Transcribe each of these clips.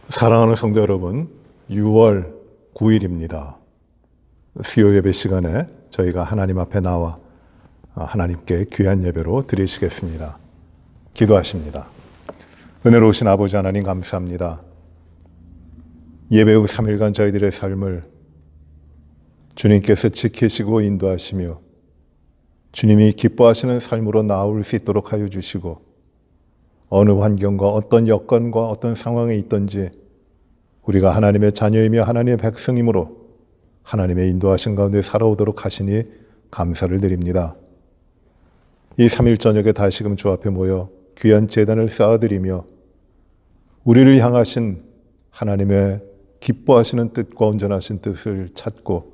사랑하는 성도 여러분, 6월 9일입니다. 수요 예배 시간에 저희가 하나님 앞에 나와 하나님께 귀한 예배로 드리시겠습니다. 기도하십니다. 은혜로우신 아버지 하나님 감사합니다. 예배 후 3일간 저희들의 삶을 주님께서 지키시고 인도하시며 주님이 기뻐하시는 삶으로 나올 수 있도록 하여 주시고 어느 환경과 어떤 여건과 어떤 상황에 있든지 우리가 하나님의 자녀이며 하나님의 백성이므로 하나님의 인도하신 가운데 살아오도록 하시니 감사를 드립니다. 이 3일 저녁에 다시금 주 앞에 모여 귀한 제단을 쌓아드리며 우리를 향하신 하나님의 기뻐하시는 뜻과 온전하신 뜻을 찾고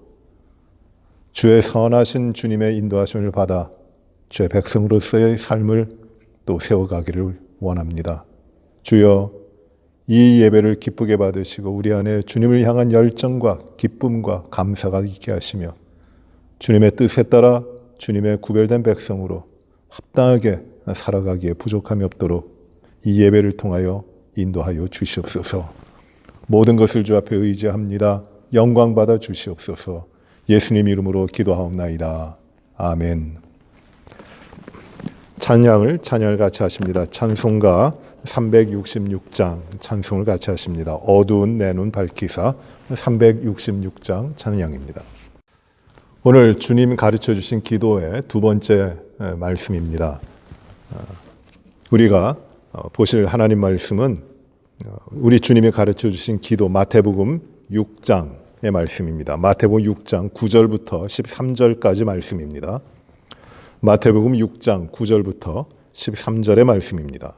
주의 선하신 주님의 인도하심을 받아 주의 백성으로서의 삶을 또 세워가기를 원합니다. 주여, 이 예배를 기쁘게 받으시고 우리 안에 주님을 향한 열정과 기쁨과 감사가 있게 하시며 주님의 뜻에 따라 주님의 구별된 백성으로 합당하게 살아가기에 부족함이 없도록 이 예배를 통하여 인도하여 주시옵소서. 모든 것을 주 앞에 의지합니다. 영광 받아 주시옵소서. 예수님 이름으로 기도하옵나이다. 아멘. 찬양을 같이 하십니다. 찬송가 366장 찬송을 같이 하십니다. 어두운 내 눈 밝히사 366장 찬양입니다. 오늘 주님 가르쳐 주신 기도의 두 번째 말씀입니다. 우리가 보실 하나님 말씀은 우리 주님이 가르쳐 주신 기도 마태복음 6장의 말씀입니다. 마태복음 6장 9절부터 13절까지 말씀입니다. 마태복음 6장 9절부터 13절의 말씀입니다.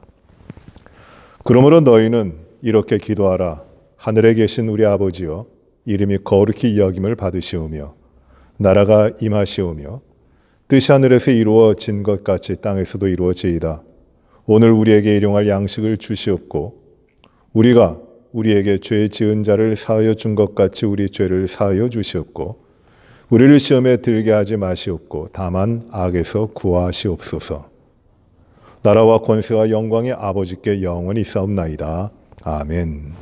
그러므로 너희는 이렇게 기도하라. 하늘에 계신 우리 아버지여, 이름이 거룩히 여김을 받으시오며 나라가 임하시오며 뜻이 하늘에서 이루어진 것 같이 땅에서도 이루어지이다. 오늘 우리에게 일용할 양식을 주시옵고 우리가 우리에게 죄 지은 자를 사하여 준 것 같이 우리 죄를 사하여 주시옵고 우리를 시험에 들게 하지 마시옵고 다만 악에서 구하시옵소서. 나라와 권세와 영광이 아버지께 영원히 있사옵나이다. 아멘.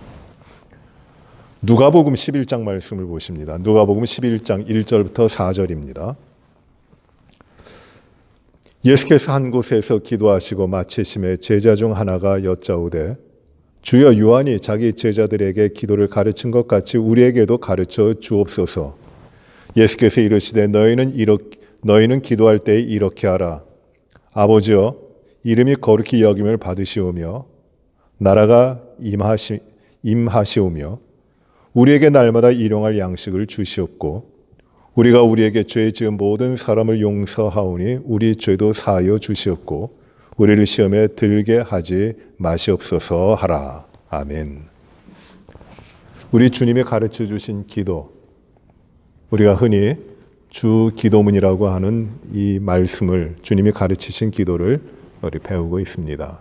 누가복음 11장 말씀을 보십니다. 누가복음 11장 1절부터 4절입니다. 예수께서 한 곳에서 기도하시고 마치심에 제자 중 하나가 여짜오되 주여, 요한이 자기 제자들에게 기도를 가르친 것 같이 우리에게도 가르쳐 주옵소서. 예수께서 이르시되 너희는 기도할 때에 이렇게 하라. 아버지여, 이름이 거룩히 여김을 받으시오며 나라가 임하시오며 우리에게 날마다 일용할 양식을 주시옵고 우리가 우리에게 죄 지은 모든 사람을 용서하오니 우리 죄도 사하여 주시옵고 우리를 시험에 들게 하지 마시옵소서 하라. 아멘. 우리 주님이 가르쳐 주신 기도, 우리가 흔히 주 기도문이라고 하는 이 말씀을, 주님이 가르치신 기도를 우리 배우고 있습니다.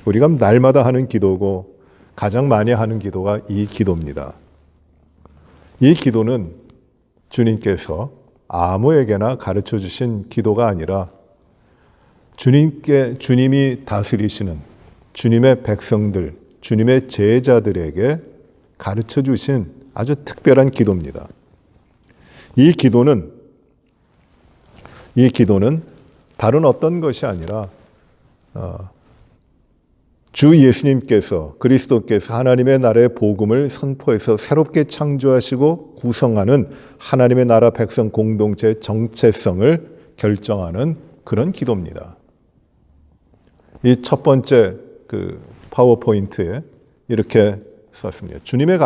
우리가 날마다 하는 기도고 가장 많이 하는 기도가 이 기도입니다. 이 기도는 주님께서 아무에게나 가르쳐 주신 기도가 아니라 주님이 다스리시는 주님의 백성들, 주님의 제자들에게 가르쳐 주신 아주 특별한 기도입니다. 이 기도는 다른 어떤 것이 아니라 주 예수님께서, 그리스도께서 하나님의 나라의 복음을 선포해서 새롭게 창조하시고 구성하는 하나님의 나라 백성 공동체의 정체성을 결정하는 그런 기도입니다. 이 첫 번째 파워포인트에 이렇게 썼습니다. 주님이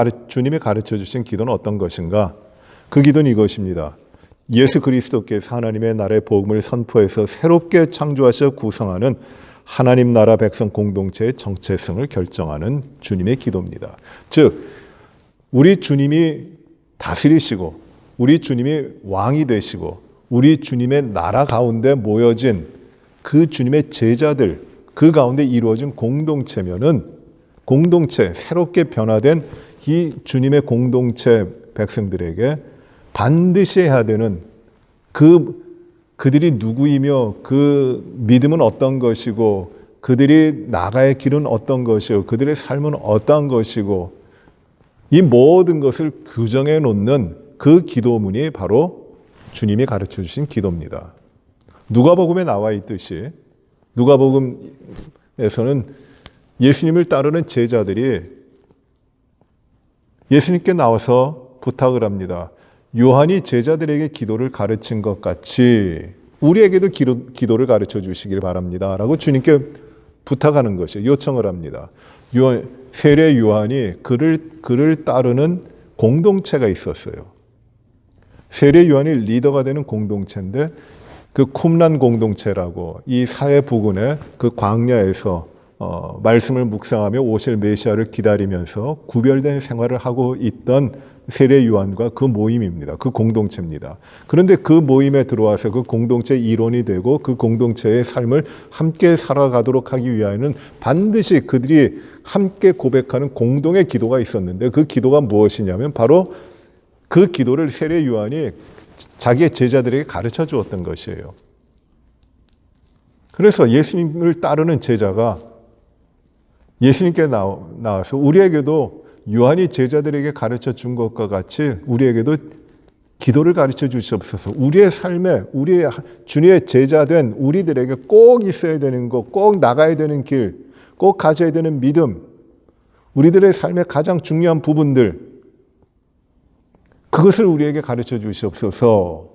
가르쳐 주신 기도는 어떤 것인가? 그 기도는 이것입니다. 예수 그리스도께서 하나님의 나라의 복음을 선포해서 새롭게 창조하셔 구성하는 하나님 나라 백성 공동체의 정체성을 결정하는 주님의 기도입니다. 즉, 우리 주님이 다스리시고 우리 주님이 왕이 되시고 우리 주님의 나라 가운데 모여진 그 주님의 제자들, 그 가운데 이루어진 새롭게 변화된 이 주님의 공동체 백성들에게 반드시 해야 되는 그들이 누구이며 그 믿음은 어떤 것이고 그들이 나가야 길은 어떤 것이고 그들의 삶은 어떠한 것이고 이 모든 것을 규정해 놓는 그 기도문이 바로 주님이 가르쳐 주신 기도입니다. 누가복음에 나와 있듯이 누가복음에서는 예수님을 따르는 제자들이 예수님께 나와서 부탁을 합니다. 요한이 제자들에게 기도를 가르친 것 같이 우리에게도 기도를 가르쳐 주시길 바랍니다. 라고 주님께 부탁하는 것이에요. 요청을 합니다. 세례 요한이 그를 따르는 공동체가 있었어요. 세례 요한이 리더가 되는 공동체인데 그 쿰란 공동체라고 이 사해 부근의 그 광야에서 말씀을 묵상하며 오실 메시아를 기다리면서 구별된 생활을 하고 있던 세례 요한과 그 모임입니다. 그 공동체입니다. 그런데 그 모임에 들어와서 그 공동체 일원이 되고 그 공동체의 삶을 함께 살아가도록 하기 위하여는 반드시 그들이 함께 고백하는 공동의 기도가 있었는데 그 기도가 무엇이냐면 바로 그 기도를 세례 요한이 자기의 제자들에게 가르쳐 주었던 것이에요. 그래서 예수님을 따르는 제자가 예수님께 나와서 우리에게도 요한이 제자들에게 가르쳐 준 것과 같이 우리에게도 기도를 가르쳐 주시옵소서. 우리의 삶에 우리의 주님의 제자된 우리들에게 꼭 있어야 되는 것, 꼭 나가야 되는 길, 꼭 가져야 되는 믿음, 우리들의 삶의 가장 중요한 부분들, 그것을 우리에게 가르쳐 주시옵소서.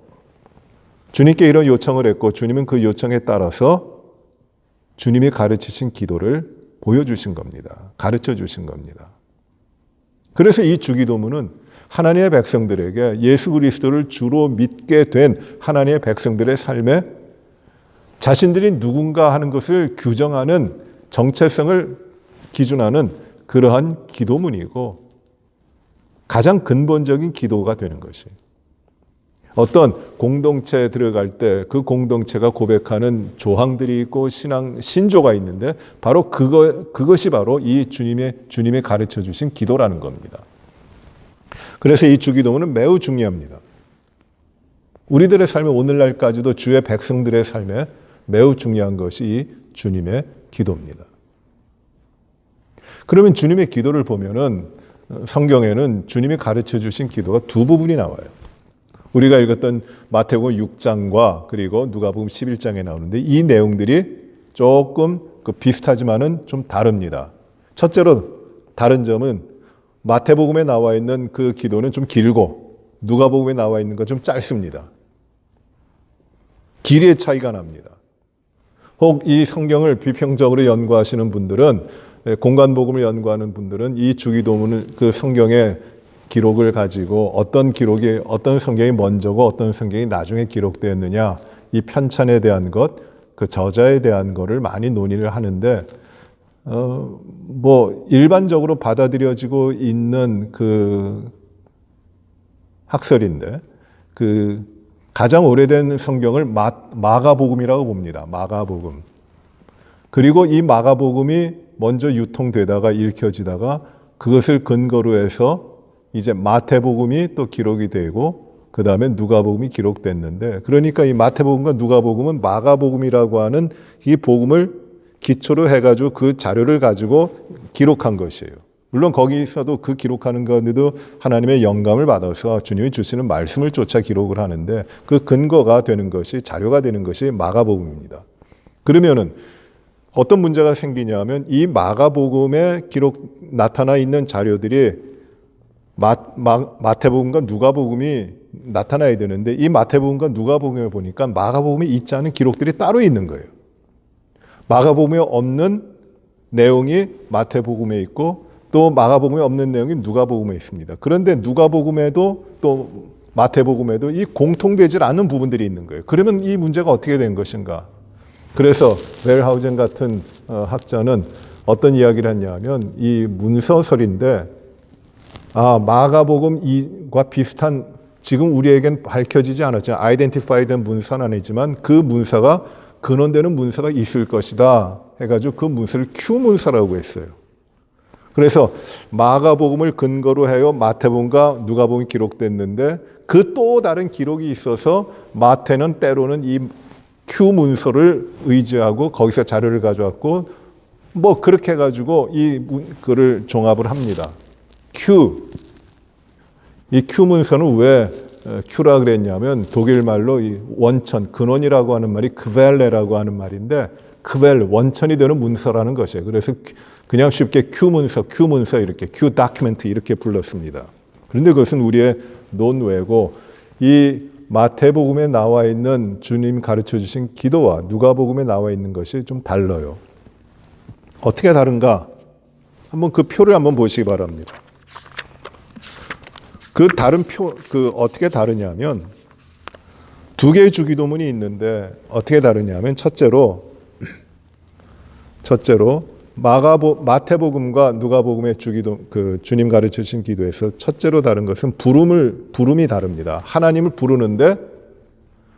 주님께 이런 요청을 했고 주님은 그 요청에 따라서 주님이 가르치신 기도를 보여주신 겁니다. 가르쳐 주신 겁니다. 그래서 이 주기도문은 하나님의 백성들에게 예수 그리스도를 주로 믿게 된 하나님의 백성들의 삶에 자신들이 누군가 하는 것을 규정하는 정체성을 기준하는 그러한 기도문이고 가장 근본적인 기도가 되는 것이에요. 어떤 공동체에 들어갈 때 그 공동체가 고백하는 조항들이 있고 신조가 있는데 바로 그것이 바로 이 주님이 가르쳐 주신 기도라는 겁니다. 그래서 이 주기도문은 매우 중요합니다. 우리들의 삶에 오늘날까지도 주의 백성들의 삶에 매우 중요한 것이 이 주님의 기도입니다. 그러면 주님의 기도를 보면은 성경에는 주님이 가르쳐 주신 기도가 두 부분이 나와요. 우리가 읽었던 마태복음 6장과 그리고 누가복음 11장에 나오는데 이 내용들이 조금 비슷하지만은 좀 다릅니다. 첫째로 다른 점은 마태복음에 나와 있는 그 기도는 좀 길고 누가복음에 나와 있는 건 좀 짧습니다. 길이의 차이가 납니다. 혹 이 성경을 비평적으로 연구하시는 분들은 공간복음을 연구하는 분들은 이 주기도문을 그 성경의 기록을 가지고 어떤 성경이 먼저고 어떤 성경이 나중에 기록되었느냐 이 편찬에 대한 것, 그 저자에 대한 것을 많이 논의를 하는데 일반적으로 받아들여지고 있는 그 학설인데 그 가장 오래된 성경을 마가복음이라고 봅니다. 마가복음. 그리고 이 마가복음이 먼저 유통되다가 읽혀지다가 그것을 근거로 해서 이제 마태복음이 또 기록이 되고 그 다음에 누가복음이 기록됐는데 그러니까 이 마태복음과 누가복음은 마가복음이라고 하는 이 복음을 기초로 해가지고 그 자료를 가지고 기록한 것이에요. 물론 거기서도 그 기록하는 가운데도 하나님의 영감을 받아서 주님이 주시는 말씀을 쫓아 기록을 하는데 그 근거가 되는 것이 자료가 되는 것이 마가복음입니다. 그러면은 어떤 문제가 생기냐면 이 마가복음에 나타나 있는 자료들이 마태복음과 누가복음이 나타나야 되는데 이 마태복음과 누가복음에 보니까 마가복음에 있지 않은 기록들이 따로 있는 거예요. 마가복음에 없는 내용이 마태복음에 있고 또 마가복음에 없는 내용이 누가복음에 있습니다. 그런데 누가복음에도 또 마태복음에도 이 공통되질 않는 부분들이 있는 거예요. 그러면 이 문제가 어떻게 된 것인가? 그래서 웰하우젠 같은 학자는 어떤 이야기를 했냐면 이 문서설인데 마가복음과 비슷한 지금 우리에겐 밝혀지지 않았죠. 아이덴티파이된 문서는 아니지만 그 문서가 근원되는 문서가 있을 것이다 해가지고 그 문서를 Q 문서라고 했어요. 그래서 마가복음을 근거로 해요. 마태복음과 누가복음이 기록됐는데 그 또 다른 기록이 있어서 마태는 때로는 이 Q 문서를 의지하고 거기서 자료를 가져왔고 그렇게 해가지고 이 글을 종합을 합니다. Q, 이 Q 문서는 왜 Q라 그랬냐면 독일 말로 이 원천, 근원이라고 하는 말이 그벨레라고 하는 말인데 그벨, 원천이 되는 문서라는 것이에요. 그래서 그냥 쉽게 Q 문서 이렇게 Q 다큐멘트 이렇게 불렀습니다. 그런데 그것은 우리의 논외고 이 마태복음에 나와 있는 주님 가르쳐 주신 기도와 누가복음에 나와 있는 것이 좀 달라요. 어떻게 다른가? 한번 그 표를 한번 보시기 바랍니다. 그 다른 표, 어떻게 다르냐면 두 개의 주기도문이 있는데 어떻게 다르냐면 첫째로 마태복음과 누가복음의 주님 가르쳐 주신 기도에서 첫째로 다른 것은 부름이 다릅니다. 하나님을 부르는데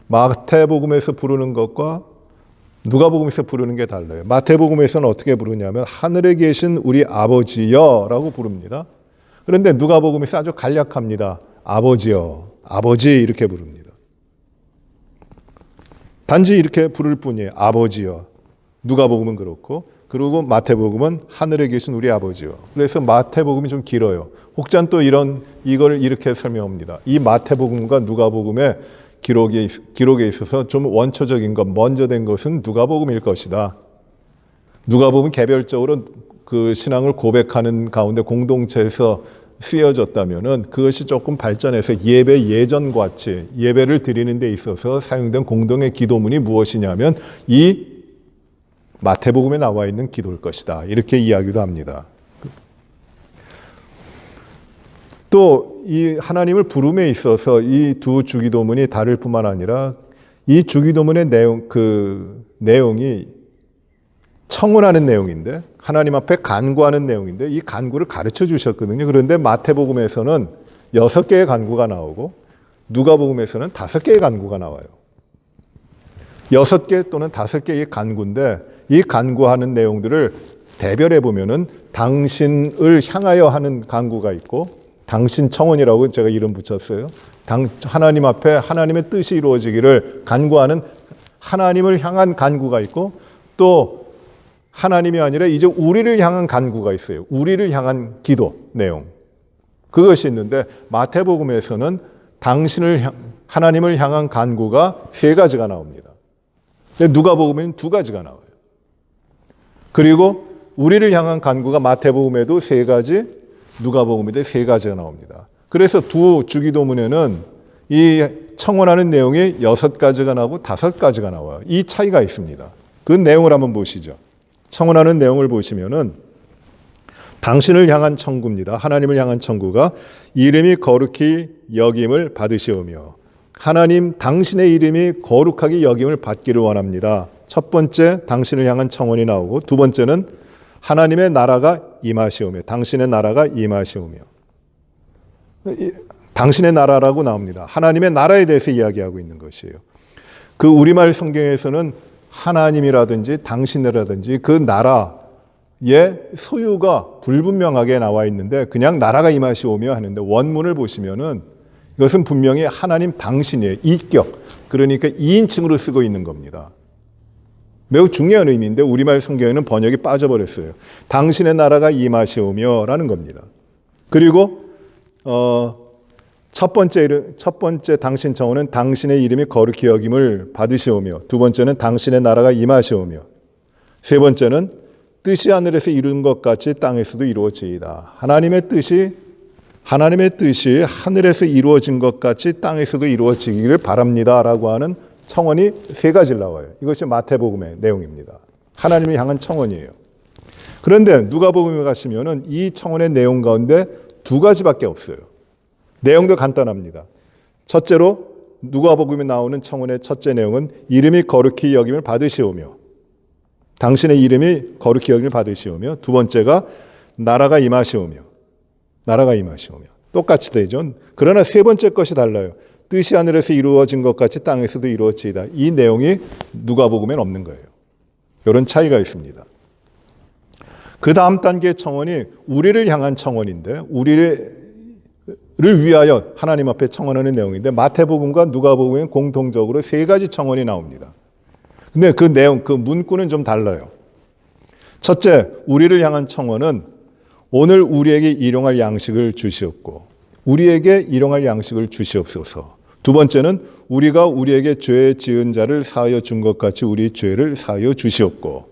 마태복음에서 부르는 것과 누가복음에서 부르는 게 달라요. 마태복음에서는 어떻게 부르냐면 하늘에 계신 우리 아버지여라고 부릅니다. 그런데 누가복음에서 아주 간략합니다. 아버지여, 아버지 이렇게 부릅니다. 단지 이렇게 부를 뿐이에요. 아버지여. 누가복음은 그렇고 그리고 마태복음은 하늘에 계신 우리 아버지요. 그래서 마태복음이 좀 길어요. 혹자는 또 이걸 이렇게 설명합니다. 이 마태복음과 누가복음의 기록에 있어서 좀 원초적인 것, 먼저 된 것은 누가복음일 것이다. 누가복음은 개별적으로 그 신앙을 고백하는 가운데 공동체에서 쓰여졌다면은 그것이 조금 발전해서 예전 같이 예배를 드리는 데 있어서 사용된 공동의 기도문이 무엇이냐면 이 마태복음에 나와 있는 기도일 것이다. 이렇게 이야기도 합니다. 또 이 하나님을 부름에 있어서 이 두 주기도문이 다를 뿐만 아니라 이 주기도문의 내용이 청혼하는 내용인데 하나님 앞에 간구하는 내용인데 이 간구를 가르쳐 주셨거든요. 그런데 마태복음에서는 6개의 간구가 나오고 누가복음에서는 5개의 간구가 나와요. 6개 또는 5개의 간구인데 이 간구하는 내용들을 대별해 보면은 당신을 향하여 하는 간구가 있고 당신 청원이라고 제가 이름 붙였어요. 하나님 앞에 하나님의 뜻이 이루어지기를 간구하는 하나님을 향한 간구가 있고 또 하나님이 아니라 이제 우리를 향한 간구가 있어요. 우리를 향한 기도 내용. 그것이 있는데 마태복음에서는 하나님을 향한 간구가 3가지가 나옵니다. 누가복음에는 2가지가 나와요. 그리고 우리를 향한 간구가 마태복음에도 3가지, 누가복음에도 3가지가 나옵니다. 그래서 두 주기도문에는 이 청원하는 내용이 6가지가 나오고 5가지가 나와요. 이 차이가 있습니다. 그 내용을 한번 보시죠. 청원하는 내용을 보시면은 당신을 향한 청구입니다. 하나님을 향한 청구가 이름이 거룩히 여김을 받으시오며 하나님 당신의 이름이 거룩하게 여김을 받기를 원합니다. 첫 번째 당신을 향한 청원이 나오고 두 번째는 하나님의 나라가 임하시오며 당신의 나라가 임하시오며 당신의 나라라고 나옵니다. 하나님의 나라에 대해서 이야기하고 있는 것이에요. 그 우리말 성경에서는 하나님이라든지 당신이라든지 그 나라의 소유가 불분명하게 나와 있는데 그냥 나라가 임하시오며 하는데 원문을 보시면은 이것은 분명히 하나님 당신이에요. 이격. 그러니까 2인칭으로 쓰고 있는 겁니다. 매우 중요한 의미인데 우리말 성경에는 번역이 빠져버렸어요. 당신의 나라가 임하시오며 라는 겁니다. 그리고 첫 번째 당신 청원은 당신의 이름이 거룩히 여김을 받으시오며 두 번째는 당신의 나라가 임하시오며 세 번째는 뜻이 하늘에서 이룬 것 같이 땅에서도 이루어지이다. 하나님의 뜻이 하늘에서 이루어진 것 같이 땅에서도 이루어지기를 바랍니다. 라고 하는 청원이 3가지 나와요. 이것이 마태복음의 내용입니다. 하나님을 향한 청원이에요. 그런데 누가복음에 가시면은 이 청원의 내용 가운데 2가지밖에 없어요. 내용도 간단합니다. 첫째로 누가복음에 나오는 청원의 첫째 내용은 이름이 거룩히 여김을 받으시오며 당신의 이름이 거룩히 여김을 받으시오며 두 번째가 나라가 임하시오며 똑같이 되죠. 그러나 세 번째 것이 달라요. 뜻이 하늘에서 이루어진 것 같이 땅에서도 이루어지이다. 이 내용이 누가복음엔 없는 거예요. 이런 차이가 있습니다. 그 다음 단계의 청원이 우리를 향한 청원인데 우리를 위하여 하나님 앞에 청원하는 내용인데 마태복음과 누가복음은 공통적으로 3가지 청원이 나옵니다. 근데 그 내용, 그 문구는 좀 달라요. 첫째, 우리를 향한 청원은 오늘 우리에게 일용할 양식을 주시옵고 우리에게 일용할 양식을 주시옵소서. 두 번째는 우리가 우리에게 죄 지은 자를 사하여 준 것 같이 우리 죄를 사하여 주시옵고,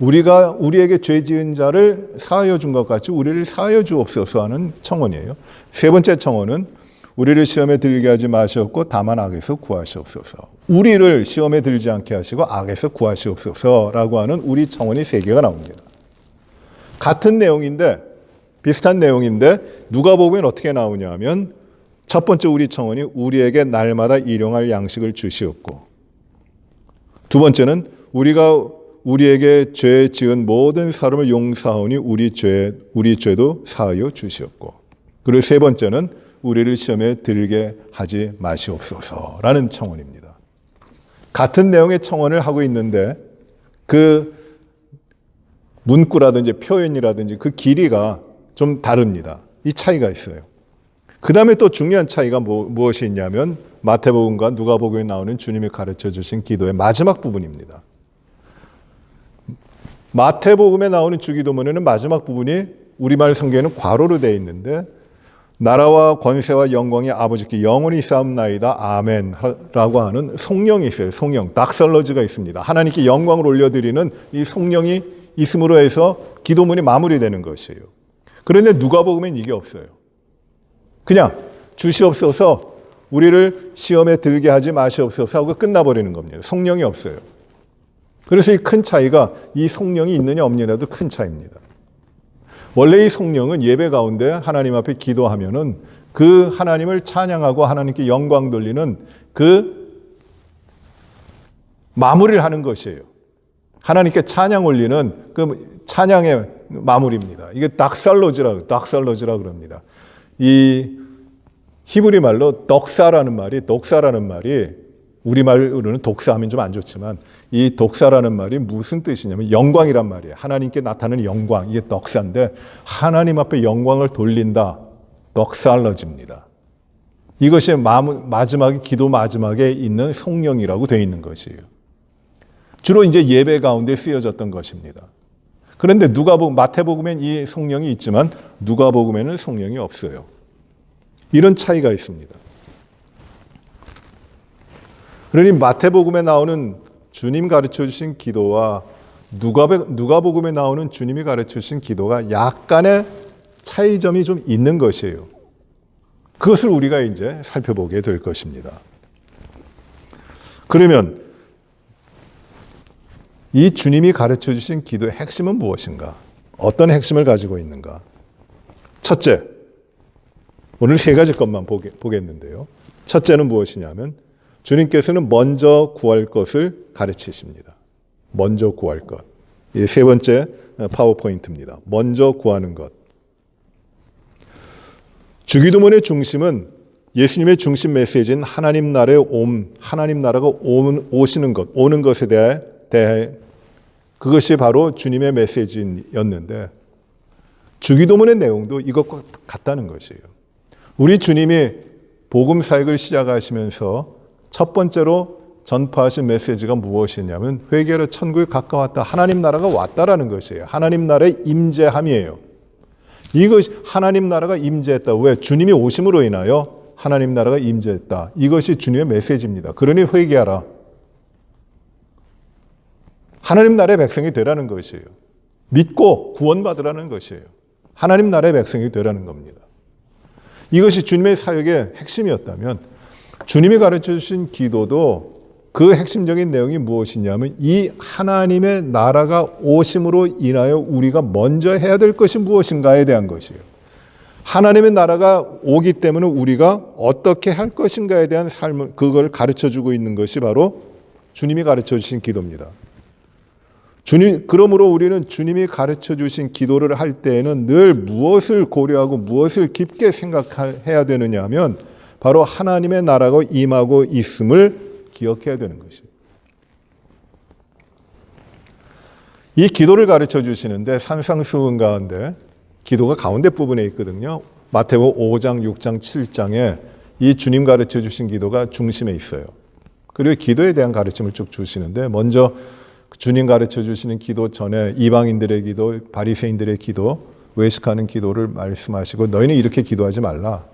우리가 우리에게 죄 지은 자를 사하여 준 것 같이 우리를 사하여 주옵소서 하는 청원이에요. 세 번째 청원은 우리를 시험에 들게 하지 마시옵고 다만 악에서 구하시옵소서. 우리를 시험에 들지 않게 하시고 악에서 구하시옵소서라고 하는 우리 청원이 세 개가 나옵니다. 같은 내용인데, 비슷한 내용인데 누가복음엔 어떻게 나오냐 하면, 첫 번째 우리 청원이 우리에게 날마다 일용할 양식을 주시옵고, 두 번째는 우리가 우리에게 죄 지은 모든 사람을 용서하오니 우리 죄도 사하여 주시옵고, 그리고 세 번째는 우리를 시험에 들게 하지 마시옵소서라는 청원입니다. 같은 내용의 청원을 하고 있는데 그 문구라든지 표현이라든지 그 길이가 좀 다릅니다. 이 차이가 있어요. 그 다음에 또 중요한 차이가 무엇이 있냐면 마태복음과 누가복음에 나오는 주님이 가르쳐 주신 기도의 마지막 부분입니다. 마태복음에 나오는 주기도문에는 마지막 부분이 우리말 성경에는 괄호로 되어 있는데, 나라와 권세와 영광이 아버지께 영원히 쌓옵나이다 아멘라고 하는 송령이 있어요. 송령, 닥설러지가 있습니다. 하나님께 영광을 올려드리는 이 송령이 있음으로 해서 기도문이 마무리되는 것이에요. 그런데 누가복음엔 이게 없어요. 그냥 주시옵소서, 우리를 시험에 들게 하지 마시옵소서 하고 끝나버리는 겁니다. 송령이 없어요. 그래서 이 큰 차이가, 이 송령이 있느냐 없느냐도 큰 차이입니다. 원래 이 송령은 예배 가운데 하나님 앞에 기도하면은 그 하나님을 찬양하고 하나님께 영광 돌리는 그 마무리를 하는 것이에요. 하나님께 찬양 올리는 그 찬양의 마무리입니다. 이게 닥살로지라 그럽니다. 이 히브리 말로 독사라는 말이 우리말로는 독사하면 좀 안 좋지만, 이 독사라는 말이 무슨 뜻이냐면 영광이란 말이에요. 하나님께 나타나는 영광, 이게 독사인데 하나님 앞에 영광을 돌린다, 독살러집니다. 이것이 마지막에, 기도 마지막에 있는 송령이라고 되어 있는 것이에요. 주로 이제 예배 가운데 쓰여졌던 것입니다. 그런데 마태복음엔 이 송령이 있지만 누가복음에는 송령이 없어요. 이런 차이가 있습니다. 그러니 마태복음에 나오는 주님 가르쳐 주신 기도와 누가복음에 나오는 주님이 가르쳐 주신 기도가 약간의 차이점이 좀 있는 것이에요. 그것을 우리가 이제 살펴보게 될 것입니다. 그러면 이 주님이 가르쳐 주신 기도의 핵심은 무엇인가? 어떤 핵심을 가지고 있는가? 첫째, 오늘 세 가지 것만 보겠는데요. 첫째는 무엇이냐면 주님께서는 먼저 구할 것을 가르치십니다. 먼저 구할 것. 이 세 번째 파워포인트입니다. 먼저 구하는 것. 주기도문의 중심은 예수님의 중심 메시지인 하나님 나라가 오시는 것, 오는 것에 대해 그것이 바로 주님의 메시지였는데, 주기도문의 내용도 이것과 같다는 것이에요. 우리 주님이 복음 사역을 시작하시면서 첫 번째로 전파하신 메시지가 무엇이냐면 회개하라, 천국이 가까웠다, 하나님 나라가 왔다라는 것이에요. 하나님 나라의 임재함이에요. 이것이 하나님 나라가 임재했다. 왜? 주님이 오심으로 인하여 하나님 나라가 임재했다. 이것이 주님의 메시지입니다. 그러니 회개하라. 하나님 나라의 백성이 되라는 것이에요. 믿고 구원받으라는 것이에요. 하나님 나라의 백성이 되라는 겁니다. 이것이 주님의 사역의 핵심이었다면 주님이 가르쳐 주신 기도도 그 핵심적인 내용이 무엇이냐면 이 하나님의 나라가 오심으로 인하여 우리가 먼저 해야 될 것이 무엇인가에 대한 것이에요. 하나님의 나라가 오기 때문에 우리가 어떻게 할 것인가에 대한 삶을, 그걸 가르쳐 주고 있는 것이 바로 주님이 가르쳐 주신 기도입니다. 그러므로 우리는 주님이 가르쳐 주신 기도를 할 때에는 늘 무엇을 고려하고 무엇을 깊게 생각해야 되느냐 하면 바로 하나님의 나라가 임하고 있음을 기억해야 되는 것이에요. 이 기도를 가르쳐 주시는데 산상수훈 가운데 기도가 가운데 부분에 있거든요. 마태복음 5장, 6장, 7장에 이 주님 가르쳐 주신 기도가 중심에 있어요. 그리고 기도에 대한 가르침을 쭉 주시는데, 먼저 주님 가르쳐 주시는 기도 전에 이방인들의 기도, 바리새인들의 기도, 외식하는 기도를 말씀하시고 너희는 이렇게 기도하지 말라.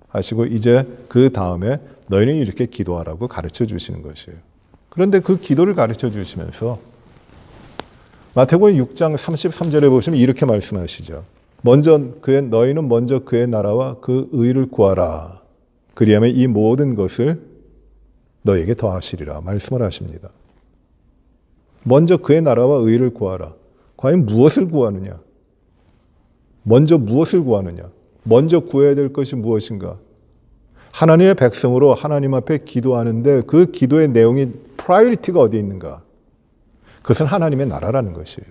하시고 이제 그 다음에 너희는 이렇게 기도하라고 가르쳐 주시는 것이에요. 그런데 그 기도를 가르쳐 주시면서 마태복음 6장 33절에 보시면 이렇게 말씀하시죠. 너희는 먼저 그의 나라와 그 의를 구하라. 그리하면 이 모든 것을 너에게 더하시리라 말씀을 하십니다. 먼저 그의 나라와 의를 구하라. 과연 무엇을 구하느냐? 먼저 무엇을 구하느냐? 먼저 구해야 될 것이 무엇인가? 하나님의 백성으로 하나님 앞에 기도하는데 그 기도의 내용이 프라이어리티가 어디에 있는가? 그것은 하나님의 나라라는 것이에요.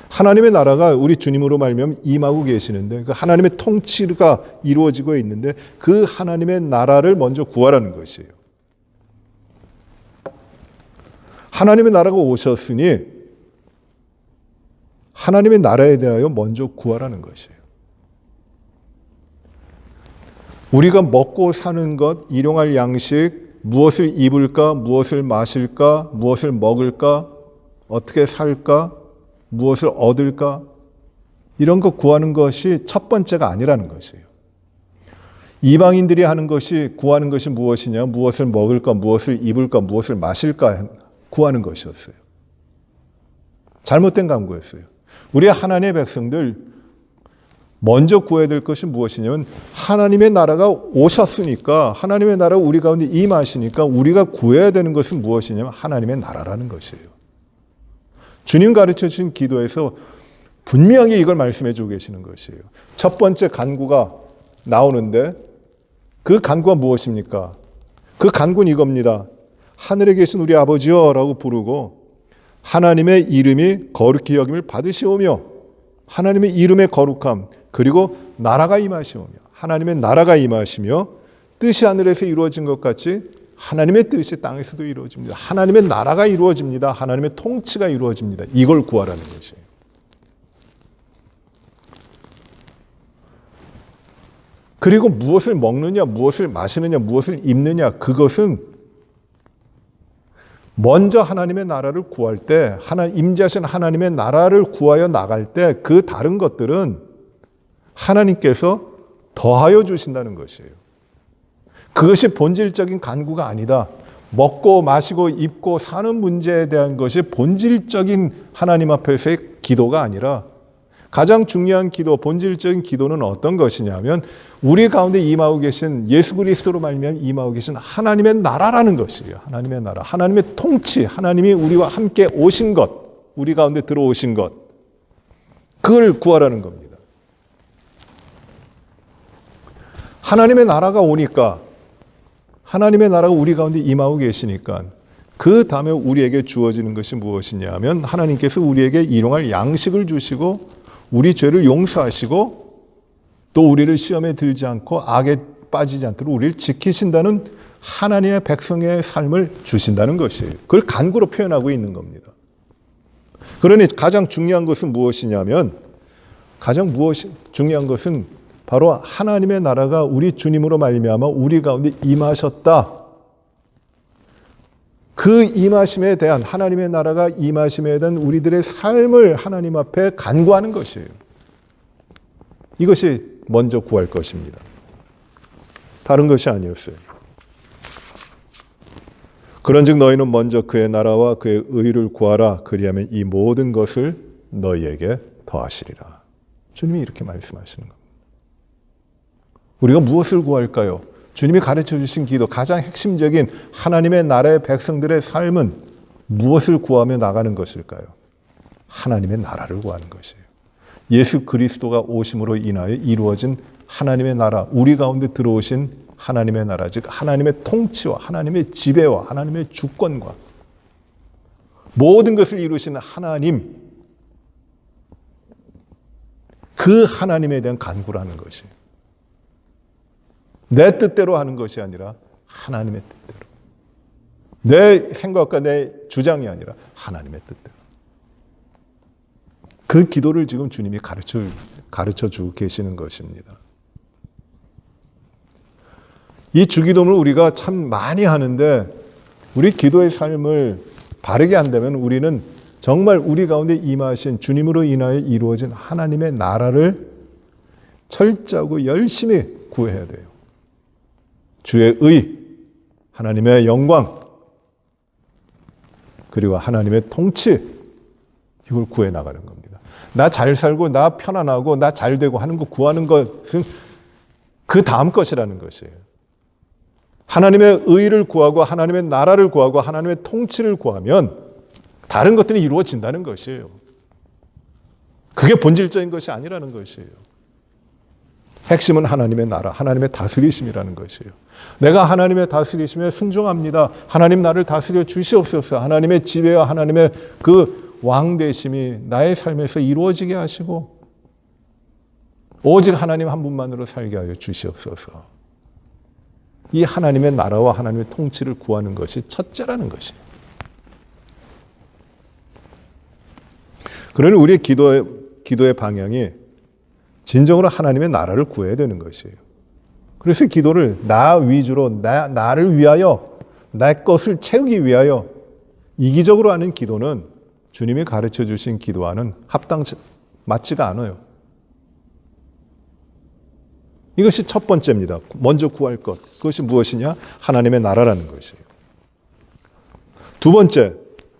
하나님의 나라가 우리 주님으로 말미암아 임하고 계시는데 그 하나님의 통치가 이루어지고 있는데 그 하나님의 나라를 먼저 구하라는 것이에요. 하나님의 나라가 오셨으니 하나님의 나라에 대하여 먼저 구하라는 것이에요. 우리가 먹고 사는 것, 일용할 양식, 무엇을 입을까, 무엇을 마실까, 무엇을 먹을까, 어떻게 살까, 무엇을 얻을까, 이런 것 구하는 것이 첫 번째가 아니라는 것이에요. 이방인들이 하는 것이 구하는 것이 무엇이냐, 무엇을 먹을까, 무엇을 입을까, 무엇을 마실까 구하는 것이었어요. 잘못된 간구였어요. 우리 하나님의 백성들 먼저 구해야 될 것이 무엇이냐면 하나님의 나라가 오셨으니까 하나님의 나라가 우리 가운데 임하시니까 우리가 구해야 되는 것은 무엇이냐면 하나님의 나라라는 것이에요. 주님 가르쳐 주신 기도에서 분명히 이걸 말씀해 주고 계시는 것이에요. 첫 번째 간구가 나오는데 그 간구가 무엇입니까? 그 간구는 이겁니다. 하늘에 계신 우리 아버지여 라고 부르고 하나님의 이름이 거룩히 여김을 받으시오며 하나님의 이름의 거룩함 그리고 나라가 임하시오며 하나님의 나라가 임하시며 뜻이 하늘에서 이루어진 것 같이 하나님의 뜻이 땅에서도 이루어집니다. 하나님의 나라가 이루어집니다. 하나님의 통치가 이루어집니다. 이걸 구하라는 것이에요. 그리고 무엇을 먹느냐, 무엇을 마시느냐, 무엇을 입느냐 그것은 먼저 하나님의 나라를 구할 때 임재하신 하나님의 나라를 구하여 나갈 때 그 다른 것들은 하나님께서 더하여 주신다는 것이에요. 그것이 본질적인 간구가 아니다. 먹고 마시고 입고 사는 문제에 대한 것이 본질적인 하나님 앞에서의 기도가 아니라 가장 중요한 기도, 본질적인 기도는 어떤 것이냐면 우리 가운데 임하고 계신 예수 그리스도로 말미암아 임하고 계신 하나님의 나라라는 것이에요. 하나님의 나라, 하나님의 통치, 하나님이 우리와 함께 오신 것, 우리 가운데 들어오신 것, 그걸 구하라는 겁니다. 하나님의 나라가 오니까 하나님의 나라가 우리 가운데 임하고 계시니까 그 다음에 우리에게 주어지는 것이 무엇이냐면 하나님께서 우리에게 일용할 양식을 주시고 우리 죄를 용서하시고 또 우리를 시험에 들지 않고 악에 빠지지 않도록 우리를 지키신다는 하나님의 백성의 삶을 주신다는 것이에요. 그걸 간구로 표현하고 있는 겁니다. 그러니 가장 중요한 것은 무엇이냐면 중요한 것은 바로 하나님의 나라가 우리 주님으로 말미암아 우리 가운데 임하셨다. 그 임하심에 대한 하나님의 나라가 임하심에 대한 우리들의 삶을 하나님 앞에 간구하는 것이에요. 이것이 먼저 구할 것입니다. 다른 것이 아니었어요. 그런즉 너희는 먼저 그의 나라와 그의 의를 구하라. 그리하면 이 모든 것을 너희에게 더하시리라. 주님이 이렇게 말씀하시는 겁니다. 우리가 무엇을 구할까요? 주님이 가르쳐 주신 기도, 가장 핵심적인 하나님의 나라의 백성들의 삶은 무엇을 구하며 나가는 것일까요? 하나님의 나라를 구하는 것이에요. 예수 그리스도가 오심으로 인하여 이루어진 하나님의 나라, 우리 가운데 들어오신 하나님의 나라, 즉 하나님의 통치와 하나님의 지배와 하나님의 주권과 모든 것을 이루시는 하나님, 그 하나님에 대한 간구라는 것이에요. 내 뜻대로 하는 것이 아니라 하나님의 뜻대로. 내 생각과 내 주장이 아니라 하나님의 뜻대로. 그 기도를 지금 주님이 가르쳐 주고 계시는 것입니다. 이 주기도를 우리가 참 많이 하는데 우리 기도의 삶을 바르게 한다면 우리는 정말 우리 가운데 임하신 주님으로 인하여 이루어진 하나님의 나라를 철저하고 열심히 구해야 돼요. 주의 의, 하나님의 영광, 그리고 하나님의 통치, 이걸 구해 나가는 겁니다. 나 잘 살고 나 편안하고 나 잘 되고 하는 거 구하는 것은 그 다음 것이라는 것이에요. 하나님의 의를 구하고 하나님의 나라를 구하고 하나님의 통치를 구하면 다른 것들이 이루어진다는 것이에요. 그게 본질적인 것이 아니라는 것이에요. 핵심은 하나님의 나라, 하나님의 다스리심이라는 것이에요. 내가 하나님의 다스리심에 순종합니다. 하나님 나를 다스려 주시옵소서. 하나님의 지배와 하나님의 그 왕되심이 나의 삶에서 이루어지게 하시고 오직 하나님 한 분만으로 살게 하여 주시옵소서. 이 하나님의 나라와 하나님의 통치를 구하는 것이 첫째라는 것이에요. 그러니 우리의 기도의 방향이 진정으로 하나님의 나라를 구해야 되는 것이에요. 그래서 기도를 나 위주로 나를 위하여 내 것을 채우기 위하여 이기적으로 하는 기도는 주님이 가르쳐 주신 기도와는 맞지가 않아요. 이것이 첫 번째입니다. 먼저 구할 것. 그것이 무엇이냐? 하나님의 나라라는 것이에요. 두 번째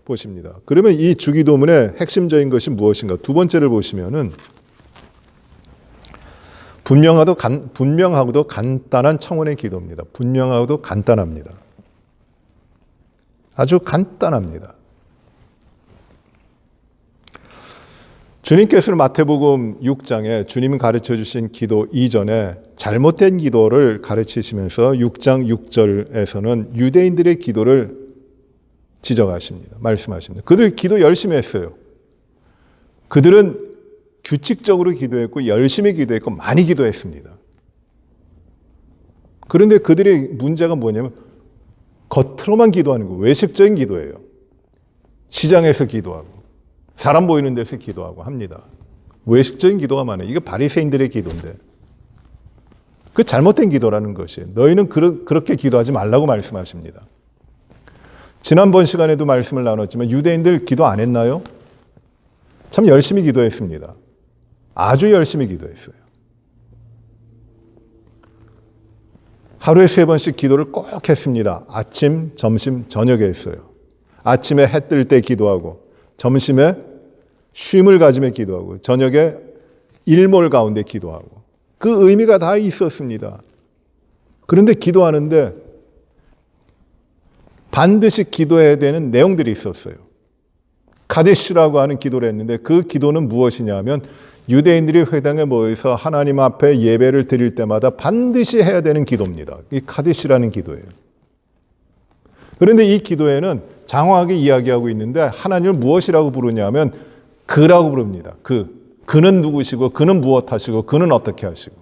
보십니다. 그러면 이 주기도문의 핵심적인 것이 무엇인가? 두 번째를 보시면은 분명하고도 간단한 청원의 기도입니다. 분명하고도 간단합니다. 아주 간단합니다. 주님께서는 마태복음 6장에 주님 가르쳐 주신 기도 이전에 잘못된 기도를 가르치시면서 6장 6절에서는 유대인들의 기도를 지적하십니다. 말씀하십니다. 그들 기도 열심히 했어요. 그들은 규칙적으로 기도했고 열심히 기도했고 많이 기도했습니다. 그런데 그들의 문제가 뭐냐면 겉으로만 기도하는 거, 외식적인 기도예요. 시장에서 기도하고 사람 보이는 데서 기도하고 합니다. 외식적인 기도가 많아요. 이게 바리새인들의 기도인데 그 잘못된 기도라는 것이에요. 너희는 그렇게 기도하지 말라고 말씀하십니다. 지난번 시간에도 말씀을 나눴지만 유대인들 기도 안 했나요? 참 열심히 기도했습니다. 아주 열심히 기도했어요. 하루에 3번씩 기도를 꼭 했습니다. 아침, 점심, 저녁에 했어요. 아침에 해 뜰 때 기도하고 점심에 쉼을 가지며 기도하고 저녁에 일몰 가운데 기도하고 그 의미가 다 있었습니다. 그런데 기도하는데 반드시 기도해야 되는 내용들이 있었어요. 카데시라고 하는 기도를 했는데 그 기도는 무엇이냐면 유대인들이 회당에 모여서 하나님 앞에 예배를 드릴 때마다 반드시 해야 되는 기도입니다. 이 카데시라는 기도예요. 그런데 이 기도에는 장황하게 이야기하고 있는데 하나님을 무엇이라고 부르냐면 그라고 부릅니다. 그는 누구시고 그는 무엇 하시고 그는 어떻게 하시고.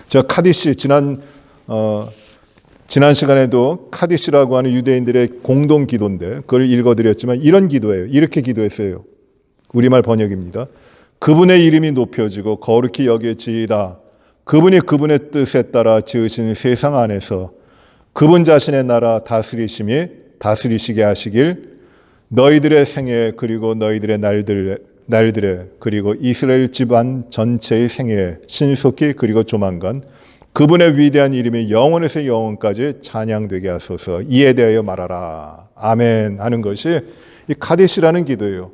저 카디시 지난 시간에도 카디시라고 하는 유대인들의 공동 기도인데 그걸 읽어드렸지만 이런 기도예요. 이렇게 기도했어요. 우리말 번역입니다. 그분의 이름이 높여지고 거룩히 여겨지이다. 그분이 그분의 뜻에 따라 지으신 세상 안에서 그분 자신의 나라 다스리시게 하시길 너희들의 생애 그리고 너희들의 날들에 그리고 이스라엘 집안 전체의 생애에 신속히 그리고 조만간 그분의 위대한 이름이 영원에서 영원까지 찬양되게 하소서. 이에 대하여 말하라. 아멘 하는 것이 이 카데시라는 기도예요.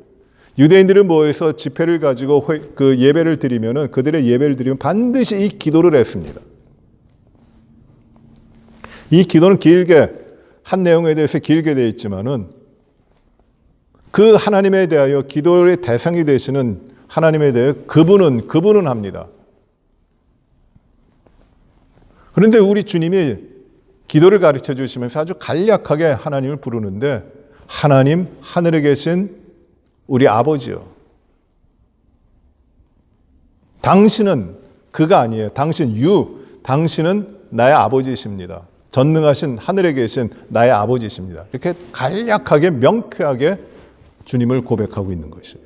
유대인들을 모여서 집회를 가지고 그 예배를 드리면은 그들의 예배를 드리면 반드시 이 기도를 했습니다. 이 기도는 길게 한 내용에 대해서 길게 되어 있지만은 그 하나님에 대하여 기도의 대상이 되시는 하나님에 대해 그분은 합니다. 그런데 우리 주님이 기도를 가르쳐 주시면서 아주 간략하게 하나님을 부르는데 하나님 하늘에 계신 우리 아버지요. 당신은 그가 아니에요. 당신은 나의 아버지이십니다. 전능하신 하늘에 계신 나의 아버지이십니다. 이렇게 간략하게 명쾌하게 주님을 고백하고 있는 것이에요.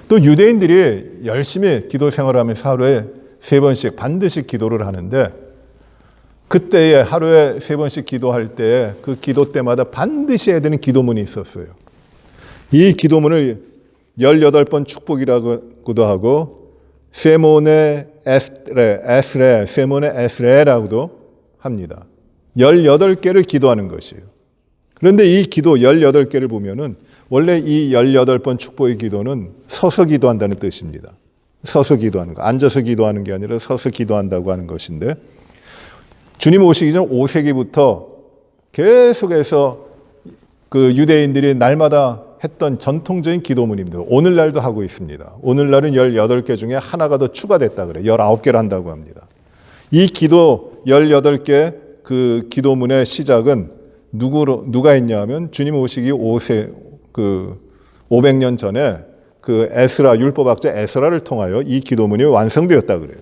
또 유대인들이 열심히 기도 생활하면서 하루에 3번씩 반드시 기도를 하는데 그때에 하루에 3번씩 기도할 때 그 기도 때마다 반드시 해야 되는 기도문이 있었어요. 이 기도문을 18번 축복이라고도 하고 세모네 에스레, 세모네 에스레라고도 합니다. 18개를 기도하는 것이에요. 그런데 이 기도 18개를 보면은 원래 이 18번 축복의 기도는 서서 기도한다는 뜻입니다. 서서 기도하는 거. 앉아서 기도하는 게 아니라 서서 기도한다고 하는 것인데, 주님 오시기 전 5세기부터 계속해서 그 유대인들이 날마다 했던 전통적인 기도문입니다. 오늘날도 하고 있습니다. 오늘날은 18개 중에 하나가 더 추가됐다 그래요. 19개를 한다고 합니다. 이 기도 18개 그 기도문의 시작은 누가 했냐 하면 주님 오시기 500년 전에 그 에스라, 율법학자 에스라를 통하여 이 기도문이 완성되었다 그래요.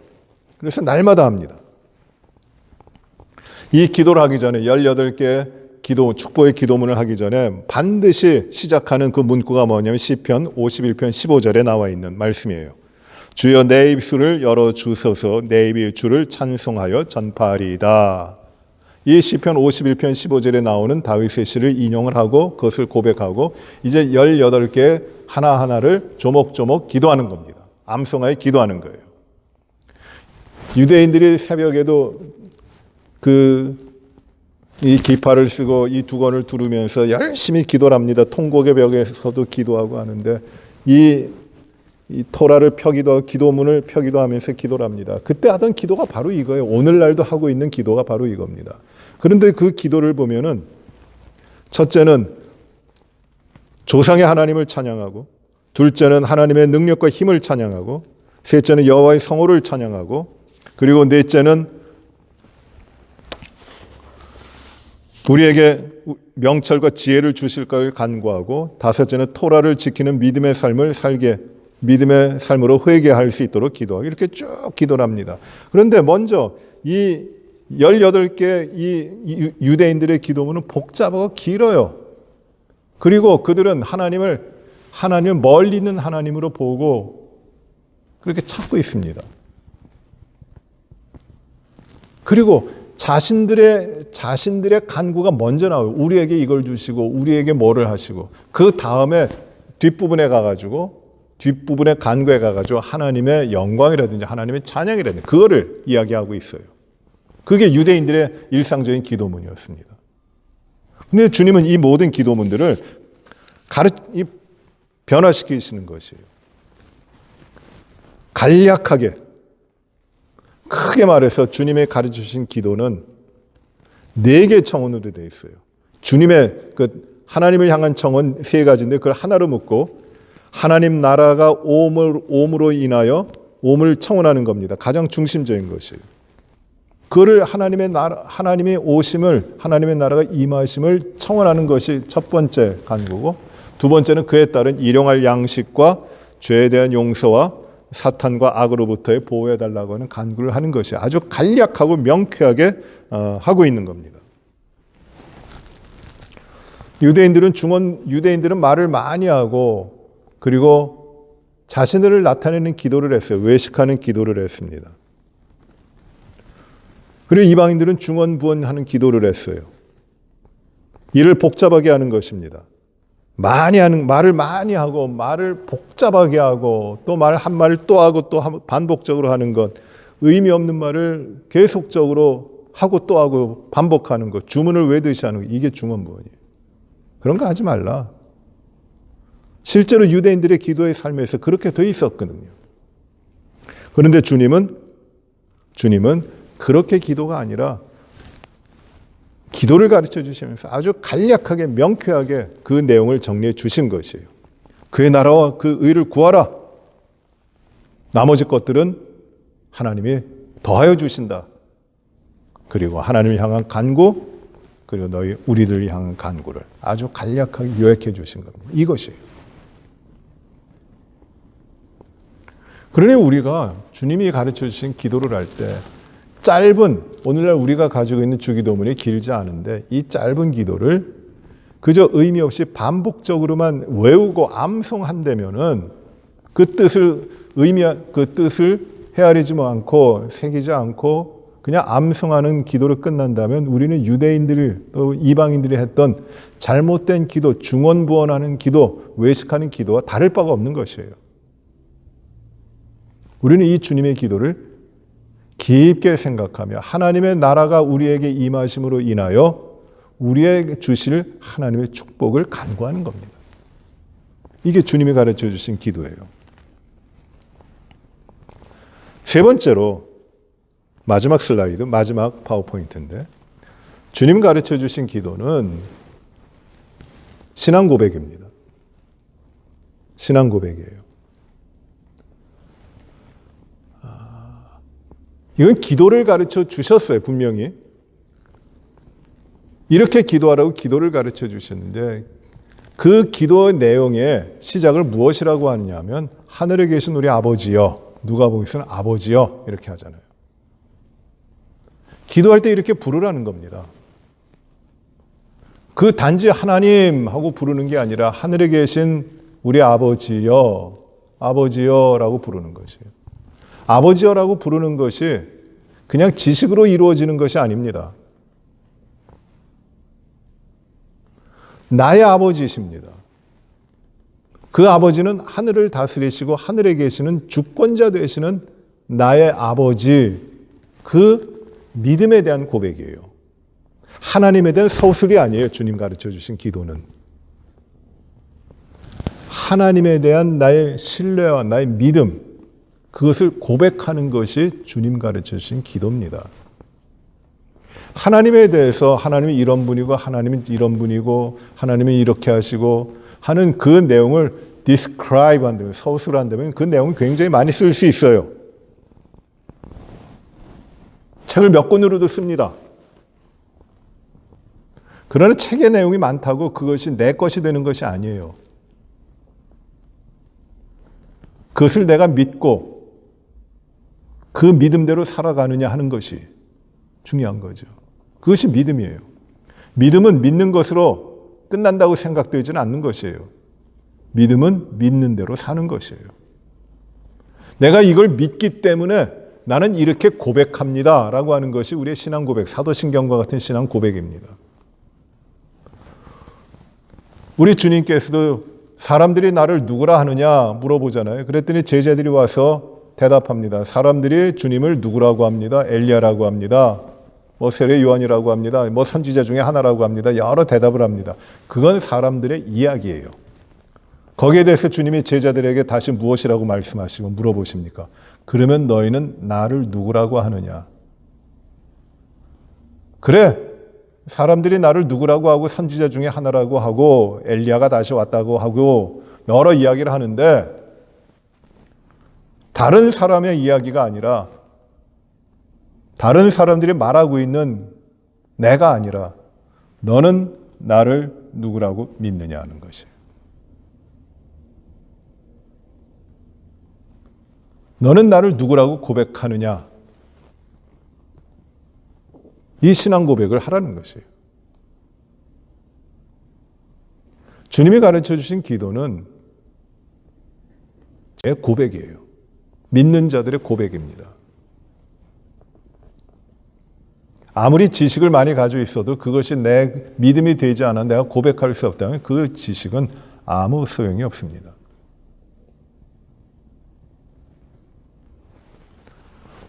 그래서 날마다 합니다. 이 기도를 하기 전에 18개 기도, 축복의 기도문을 하기 전에 반드시 시작하는 그 문구가 뭐냐면 시편 51편 15절에 나와 있는 말씀이에요. 주여 내 입술을 열어 주소서, 내 입이 주를 찬송하여 전파하리이다. 이 시편 51편 15절에 나오는 다윗의 시를 인용을 하고 그것을 고백하고 이제 18개 하나하나를 조목조목 기도하는 겁니다. 암송하여 기도하는 거예요. 유대인들이 새벽에도 이 기파를 쓰고 이 두건을 두르면서 열심히 기도를 합니다. 통곡의 벽에서도 기도하고 하는데 이 토라를 펴기도 하고 기도문을 펴기도 하면서 기도를 합니다. 그때 하던 기도가 바로 이거예요. 오늘날도 하고 있는 기도가 바로 이겁니다. 그런데 그 기도를 보면은 첫째는 조상의 하나님을 찬양하고, 둘째는 하나님의 능력과 힘을 찬양하고, 셋째는 여호와의 성호를 찬양하고, 그리고 넷째는 우리에게 명철과 지혜를 주실 것을 간구하고, 다섯째는 토라를 지키는 믿음의 삶으로 회개할 수 있도록 기도하고, 이렇게 쭉 기도를 합니다. 그런데 먼저 이 18개 이 유대인들의 기도문은 복잡하고 길어요. 그리고 그들은 하나님을 멀리 있는 하나님으로 보고 그렇게 찾고 있습니다. 그리고 자신들의 간구가 먼저 나와요. 우리에게 이걸 주시고 우리에게 뭐를 하시고, 그 다음에 뒷부분에 간구에 가가지고 하나님의 영광이라든지 하나님의 찬양이라든지 그거를 이야기하고 있어요. 그게 유대인들의 일상적인 기도문이었습니다. 그런데 주님은 이 모든 기도문들을 변화시키시는 것이에요. 간략하게, 크게 말해서 주님의 가르쳐주신 기도는 4개의 청원으로 되어 있어요. 주님의 하나님을 향한 청원 3가지인데 그걸 하나로 묶고, 하나님 나라가 오므로 인하여 오물 청원하는 겁니다. 가장 중심적인 것이에요. 그를 하나님의 오심을, 하나님의 나라가 임하심을 청원하는 것이 첫 번째 간구고, 두 번째는 그에 따른 일용할 양식과 죄에 대한 용서와 사탄과 악으로부터의 보호해달라고 하는 간구를 하는 것이 아주 간략하고 명쾌하게 하고 있는 겁니다. 유대인들은 말을 많이 하고, 그리고 자신을 나타내는 기도를 했어요. 외식하는 기도를 했습니다. 그리고 이방인들은 중언부언하는 기도를 했어요. 이를 복잡하게 하는 것입니다. 말을 많이 하고, 말을 복잡하게 하고, 또 말 한 말을 또 하고 또 반복적으로 하는 것, 의미 없는 말을 계속적으로 하고 또 하고 반복하는 것, 주문을 외듯이 하는 것, 이게 중언부언이에요. 그런 거 하지 말라. 실제로 유대인들의 기도의 삶에서 그렇게 돼 있었거든요. 그런데 주님은 그렇게 기도가 아니라 기도를 가르쳐 주시면서 아주 간략하게 명쾌하게 그 내용을 정리해 주신 것이에요. 그의 나라와 그 의를 구하라. 나머지 것들은 하나님이 더하여 주신다. 그리고 하나님을 향한 간구, 그리고 우리들을 향한 간구를 아주 간략하게 요약해 주신 겁니다. 이것이에요. 그러니 우리가 주님이 가르쳐 주신 기도를 할 때 오늘날 우리가 가지고 있는 주기도문이 길지 않은데 이 짧은 기도를 그저 의미 없이 반복적으로만 외우고 암송한다면은 그 뜻을 헤아리지 않고 새기지 않고 그냥 암송하는 기도로 끝난다면 우리는 유대인들이 또 이방인들이 했던 잘못된 기도, 중언부언하는 기도, 외식하는 기도와 다를 바가 없는 것이에요. 우리는 이 주님의 기도를 깊게 생각하며 하나님의 나라가 우리에게 임하심으로 인하여 우리에게 주실 하나님의 축복을 간구하는 겁니다. 이게 주님이 가르쳐 주신 기도예요. 세 번째로 마지막 슬라이드, 마지막 파워포인트인데 주님 가르쳐 주신 기도는 신앙 고백입니다. 신앙 고백이에요. 이건 기도를 가르쳐 주셨어요, 분명히. 이렇게 기도하라고 기도를 가르쳐 주셨는데 그 기도의 내용의 시작을 무엇이라고 하느냐 하면 하늘에 계신 우리 아버지여, 누가복음에서는 아버지여 이렇게 하잖아요. 기도할 때 이렇게 부르라는 겁니다. 그 단지 하나님 하고 부르는 게 아니라 하늘에 계신 우리 아버지여, 아버지여라고 부르는 것이에요. 아버지여라고 부르는 것이 그냥 지식으로 이루어지는 것이 아닙니다. 나의 아버지이십니다. 그 아버지는 하늘을 다스리시고 하늘에 계시는 주권자 되시는 나의 아버지, 그 믿음에 대한 고백이에요. 하나님에 대한 서술이 아니에요. 주님 가르쳐 주신 기도는. 하나님에 대한 나의 신뢰와 나의 믿음, 그것을 고백하는 것이 주님 가르쳐 주신 기도입니다. 하나님에 대해서 하나님이 이런 분이고 하나님이 이런 분이고 하나님이 이렇게 하시고 하는 그 내용을 describe 한다면, 서술한다면 그 내용을 굉장히 많이 쓸 수 있어요. 책을 몇 권으로도 씁니다. 그러나 책의 내용이 많다고 그것이 내 것이 되는 것이 아니에요. 그것을 내가 믿고 그 믿음대로 살아가느냐 하는 것이 중요한 거죠. 그것이 믿음이에요. 믿음은 믿는 것으로 끝난다고 생각되지는 않는 것이에요. 믿음은 믿는 대로 사는 것이에요. 내가 이걸 믿기 때문에 나는 이렇게 고백합니다 라고 하는 것이 우리의 신앙 고백, 사도신경과 같은 신앙 고백입니다. 우리 주님께서도 사람들이 나를 누구라 하느냐 물어보잖아요. 그랬더니 제자들이 와서 대답합니다. 사람들이 주님을 누구라고 합니다. 엘리야라고 합니다. 뭐 세례 요한이라고 합니다. 뭐 선지자 중에 하나라고 합니다. 여러 대답을 합니다. 그건 사람들의 이야기예요. 거기에 대해서 주님이 제자들에게 다시 무엇이라고 말씀하시고 물어보십니까? 그러면 너희는 나를 누구라고 하느냐? 그래, 사람들이 나를 누구라고 하고 선지자 중에 하나라고 하고 엘리야가 다시 왔다고 하고 여러 이야기를 하는데 다른 사람의 이야기가 아니라 다른 사람들이 말하고 있는 내가 아니라 너는 나를 누구라고 믿느냐 하는 것이에요. 너는 나를 누구라고 고백하느냐? 이 신앙 고백을 하라는 것이에요. 주님이 가르쳐 주신 기도는 제 고백이에요. 믿는 자들의 고백입니다. 아무리 지식을 많이 가지고 있어도 그것이 내 믿음이 되지 않아 내가 고백할 수 없다면 그 지식은 아무 소용이 없습니다.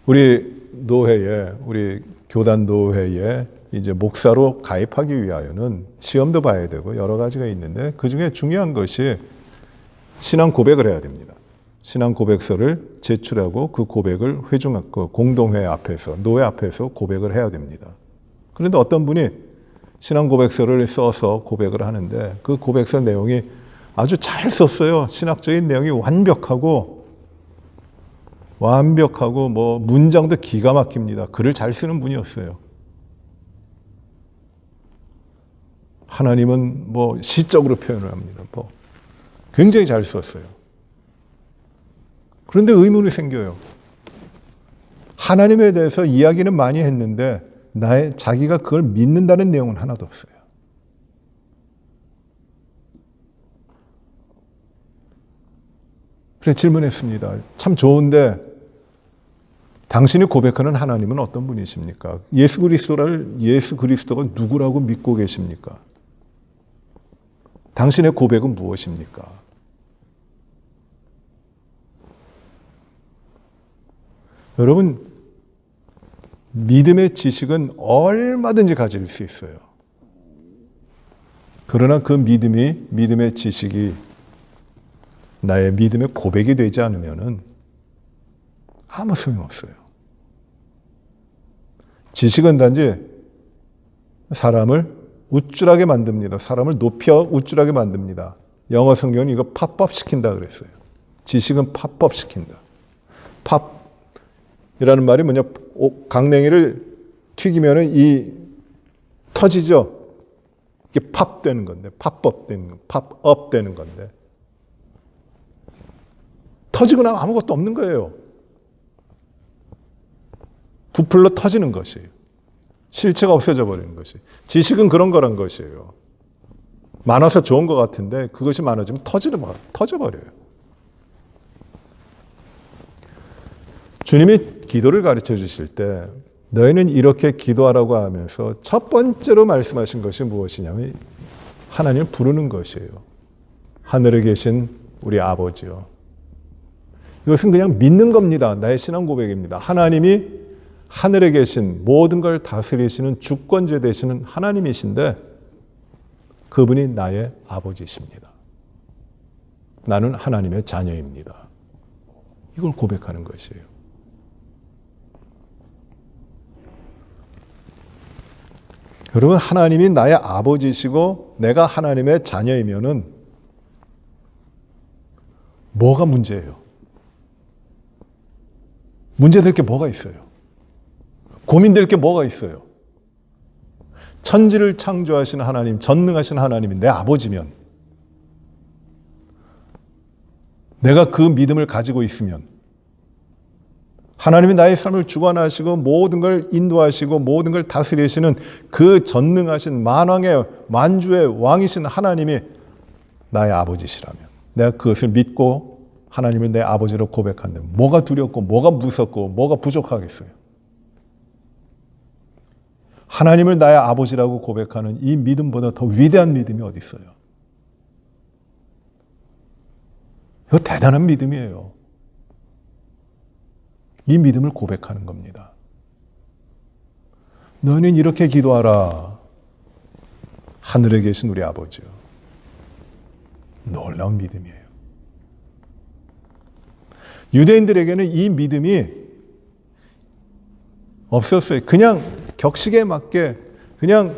우리 노회에, 우리 교단 노회에 이제 목사로 가입하기 위하여는 시험도 봐야 되고 여러 가지가 있는데 그 중에 중요한 것이 신앙 고백을 해야 됩니다. 신앙 고백서를 제출하고 그 고백을 공동회 앞에서, 노회 앞에서 고백을 해야 됩니다. 그런데 어떤 분이 신앙 고백서를 써서 고백을 하는데 그 고백서 내용이 아주 잘 썼어요. 신학적인 내용이 완벽하고 뭐 문장도 기가 막힙니다. 글을 잘 쓰는 분이었어요. 하나님은 뭐 시적으로 표현을 합니다. 뭐 굉장히 잘 썼어요. 그런데 의문이 생겨요. 하나님에 대해서 이야기는 많이 했는데 자기가 그걸 믿는다는 내용은 하나도 없어요. 그래서 질문했습니다. 참 좋은데 당신이 고백하는 하나님은 어떤 분이십니까? 예수 그리스도가 누구라고 믿고 계십니까? 당신의 고백은 무엇입니까? 여러분, 믿음의 지식은 얼마든지 가질 수 있어요. 그러나 그 믿음의 지식이 나의 믿음의 고백이 되지 않으면 아무 소용없어요. 지식은 단지 사람을 우쭐하게 만듭니다. 사람을 높여 우쭐하게 만듭니다. 영어 성경은 이거 팝업시킨다 그랬어요. 지식은 팝업시킨다. 팝이라는 말이 뭐냐? 강냉이를 튀기면은 이 터지죠. 이게 팝 되는 건데, 팝업 되는 거, 팝업 되는 건데, 터지고 나면 아무것도 없는 거예요. 부풀러 터지는 것이에요. 실체가 없어져 버리는 것이. 지식은 그런 거란 것이에요. 많아서 좋은 것 같은데 그것이 많아지면 터져버려요. 주님이 기도를 가르쳐 주실 때 너희는 이렇게 기도하라고 하면서 첫 번째로 말씀하신 것이 무엇이냐면 하나님을 부르는 것이에요. 하늘에 계신 우리 아버지요. 이것은 그냥 믿는 겁니다. 나의 신앙 고백입니다. 하나님이 하늘에 계신 모든 걸 다스리시는 주권자 되시는 하나님이신데 그분이 나의 아버지십니다. 나는 하나님의 자녀입니다. 이걸 고백하는 것이에요. 여러분, 하나님이 나의 아버지시고 내가 하나님의 자녀이면은 뭐가 문제예요? 문제될 게 뭐가 있어요? 고민될 게 뭐가 있어요? 천지를 창조하신 하나님, 전능하신 하나님이 내 아버지면, 내가 그 믿음을 가지고 있으면, 하나님이 나의 삶을 주관하시고 모든 걸 인도하시고 모든 걸 다스리시는 그 전능하신 만왕의 만주의 왕이신 하나님이 나의 아버지시라면, 내가 그것을 믿고 하나님을 내 아버지로 고백한다면 뭐가 두렵고 뭐가 무섭고 뭐가 부족하겠어요? 하나님을 나의 아버지라고 고백하는 이 믿음보다 더 위대한 믿음이 어디 있어요? 이거 대단한 믿음이에요. 이 믿음을 고백하는 겁니다. 너희는 이렇게 기도하라. 하늘에 계신 우리 아버지요. 놀라운 믿음이에요. 유대인들에게는 이 믿음이 없었어요. 그냥 격식에 맞게 그냥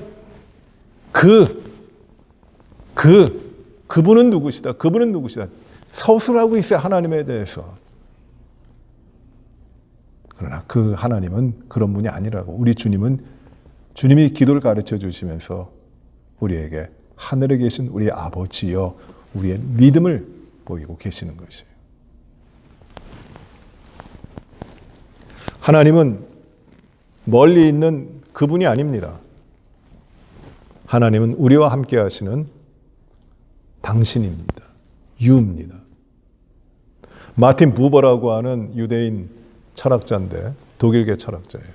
그분은 누구시다. 그분은 누구시다. 서술하고 있어요. 하나님에 대해서. 그러나 그 하나님은 그런 분이 아니라고. 우리 주님이 기도를 가르쳐 주시면서 우리에게 하늘에 계신 우리 아버지여 우리의 믿음을 보이고 계시는 것이에요. 하나님은 멀리 있는 그분이 아닙니다. 하나님은 우리와 함께 하시는 당신입니다. 유입니다. 마틴 부버라고 하는 유대인 철학자인데 독일계 철학자예요.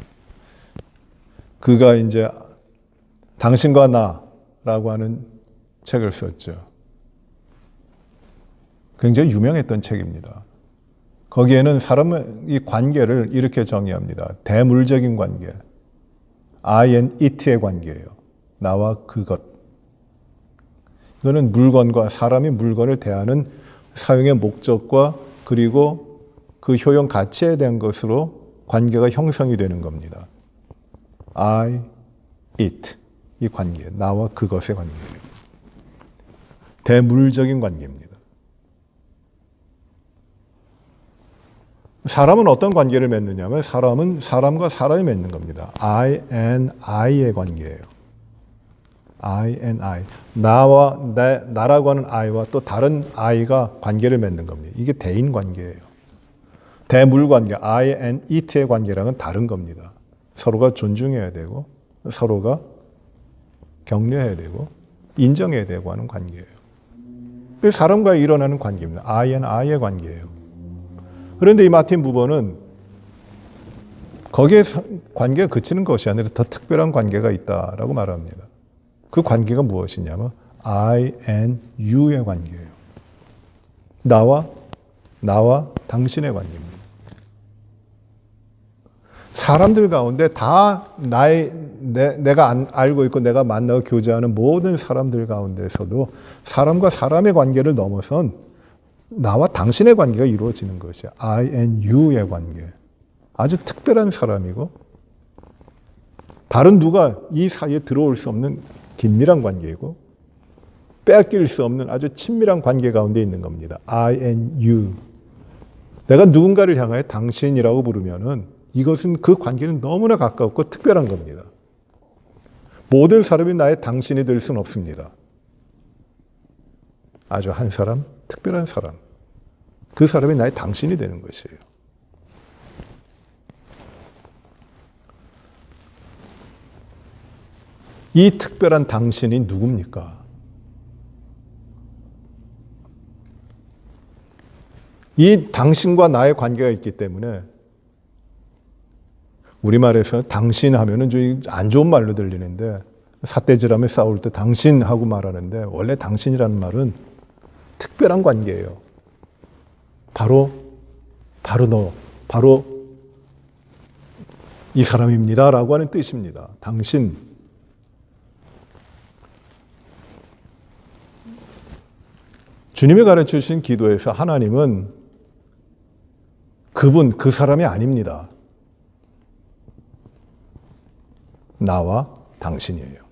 그가 이제 당신과 나라고 하는 책을 썼죠. 굉장히 유명했던 책입니다. 거기에는 사람의 관계를 이렇게 정의합니다. 대물적인 관계. I and it의 관계예요. 나와 그것. 이거는 물건과 사람이 물건을 대하는 사용의 목적과 그리고 그 효용 가치에 대한 것으로 관계가 형성이 되는 겁니다. I, it. 이 관계. 나와 그것의 관계예요. 대물적인 관계입니다. 사람은 어떤 관계를 맺느냐면 사람은 사람과 사람이 맺는 겁니다. I and I의 관계예요. I and I. 나라고 하는 I와 또 다른 I가 관계를 맺는 겁니다. 이게 대인 관계예요. 대물 관계, I and it의 관계랑은 다른 겁니다. 서로가 존중해야 되고 서로가 격려해야 되고 인정해야 되고 하는 관계예요. 사람과 일어나는 관계입니다. I and I의 관계예요. 그런데 이 마틴 부버는 거기에 관계가 그치는 것이 아니라 더 특별한 관계가 있다라고 말합니다. 그 관계가 무엇이냐면 I and you의 관계예요. 나와 당신의 관계입니다. 사람들 가운데 다 내가 알고 있고 내가 만나고 교제하는 모든 사람들 가운데서도 사람과 사람의 관계를 넘어선 나와 당신의 관계가 이루어지는 것이야. I and you의 관계. 아주 특별한 사람이고 다른 누가 이 사이에 들어올 수 없는 긴밀한 관계이고 빼앗길 수 없는 아주 친밀한 관계 가운데 있는 겁니다. I and you. 내가 누군가를 향하여 당신이라고 부르면은 이것은 그 관계는 너무나 가깝고 특별한 겁니다. 모든 사람이 나의 당신이 될 수는 없습니다. 아주 한 사람, 특별한 사람. 그 사람이 나의 당신이 되는 것이에요. 이 특별한 당신이 누굽니까? 이 당신과 나의 관계가 있기 때문에 우리말에서 당신 하면은 좀 안 좋은 말로 들리는데 삿대질하며 싸울 때 당신하고 말하는데 원래 당신이라는 말은 특별한 관계예요. 바로 너, 바로 이 사람입니다 라고 하는 뜻입니다. 당신. 주님이 가르쳐 주신 기도에서 하나님은 그 사람이 아닙니다. 나와 당신이에요.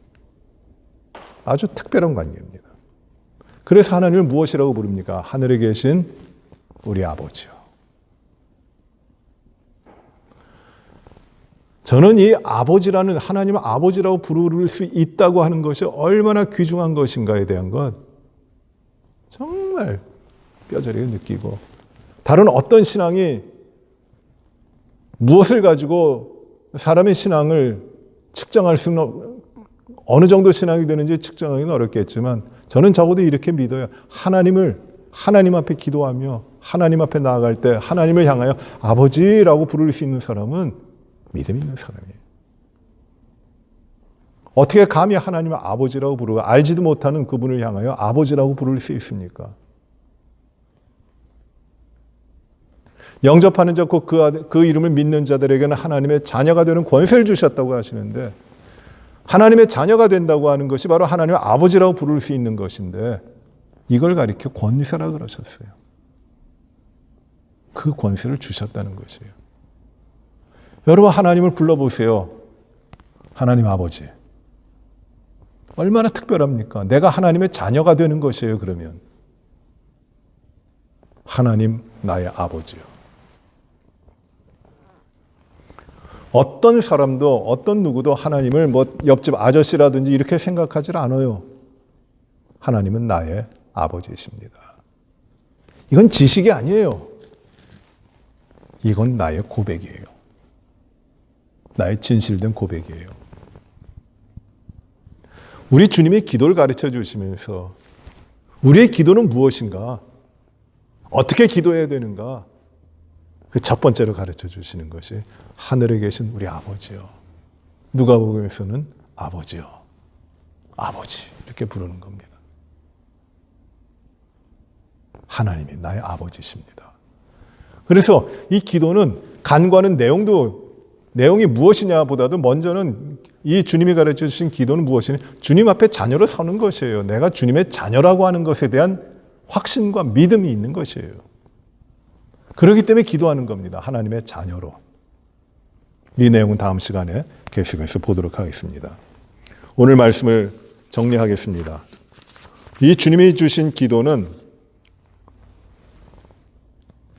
아주 특별한 관계입니다. 그래서 하나님을 무엇이라고 부릅니까? 하늘에 계신 우리 아버지요. 저는 이 아버지라는 하나님을 아버지라고 부를 수 있다고 하는 것이 얼마나 귀중한 것인가에 대한 것 정말 뼈저리게 느끼고 다른 어떤 신앙이 무엇을 가지고 사람의 신앙을 측정할 수는 어느 정도 신앙이 되는지 측정하기는 어렵겠지만 저는 적어도 이렇게 믿어요. 하나님 앞에 기도하며 하나님 앞에 나아갈 때 하나님을 향하여 아버지라고 부를 수 있는 사람은 믿음 있는 사람이에요. 어떻게 감히 하나님을 아버지라고 부르고 알지도 못하는 그분을 향하여 아버지라고 부를 수 있습니까? 영접하는 자 곧 그 이름을 믿는 자들에게는 하나님의 자녀가 되는 권세를 주셨다고 하시는데 하나님의 자녀가 된다고 하는 것이 바로 하나님의 아버지라고 부를 수 있는 것인데 이걸 가리켜 권세라 그러셨어요. 그 권세를 주셨다는 것이에요. 여러분 하나님을 불러보세요. 하나님 아버지. 얼마나 특별합니까? 내가 하나님의 자녀가 되는 것이에요. 그러면 하나님 나의 아버지요. 어떤 사람도 어떤 누구도 하나님을 옆집 아저씨라든지 이렇게 생각하지 않아요. 하나님은 나의 아버지이십니다. 이건 지식이 아니에요. 이건 나의 고백이에요. 나의 진실된 고백이에요. 우리 주님이 기도를 가르쳐 주시면서 우리의 기도는 무엇인가? 어떻게 기도해야 되는가? 그 첫 번째로 가르쳐 주시는 것이 하늘에 계신 우리 아버지요. 누가복음에서는 아버지요. 아버지 이렇게 부르는 겁니다. 하나님이 나의 아버지십니다. 그래서 이 기도는 간과하는 내용이 무엇이냐 보다도 먼저는 이 주님이 가르쳐 주신 기도는 무엇이냐? 주님 앞에 자녀로 서는 것이에요. 내가 주님의 자녀라고 하는 것에 대한 확신과 믿음이 있는 것이에요. 그렇기 때문에 기도하는 겁니다. 하나님의 자녀로. 이 내용은 다음 시간에 계속해서 보도록 하겠습니다. 오늘 말씀을 정리하겠습니다. 이 주님이 주신 기도는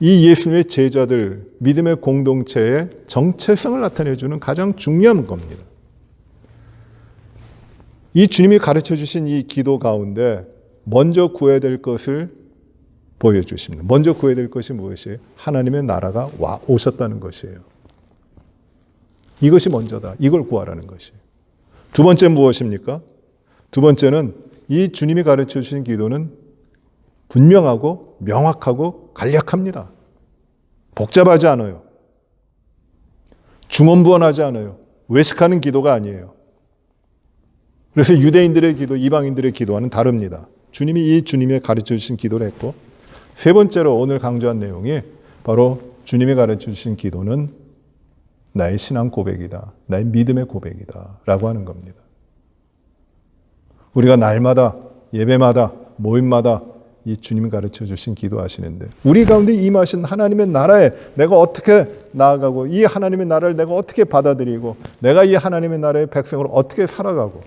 이 예수님의 제자들, 믿음의 공동체의 정체성을 나타내주는 가장 중요한 겁니다. 이 주님이 가르쳐 주신 이 기도 가운데 먼저 구해야 될 것을 보여주십니다. 먼저 구해야 될 것이 무엇이에요? 하나님의 나라가 오셨다는 것이에요. 이것이 먼저다. 이걸 구하라는 것이에요. 두 번째는 무엇입니까? 두 번째는 이 주님이 가르쳐 주신 기도는 분명하고 명확하고 간략합니다. 복잡하지 않아요. 중언부언하지 않아요. 외식하는 기도가 아니에요. 그래서 유대인들의 기도, 이방인들의 기도와는 다릅니다. 주님이 이 주님의 가르쳐 주신 기도를 했고 세 번째로 오늘 강조한 내용이 바로 주님이 가르쳐 주신 기도는 나의 신앙 고백이다. 나의 믿음의 고백이다. 라고 하는 겁니다. 우리가 날마다 예배마다 모임마다 이 주님이 가르쳐 주신 기도하시는데 우리 가운데 임하신 하나님의 나라에 내가 어떻게 나아가고 이 하나님의 나라를 내가 어떻게 받아들이고 내가 이 하나님의 나라의 백성으로 어떻게 살아가고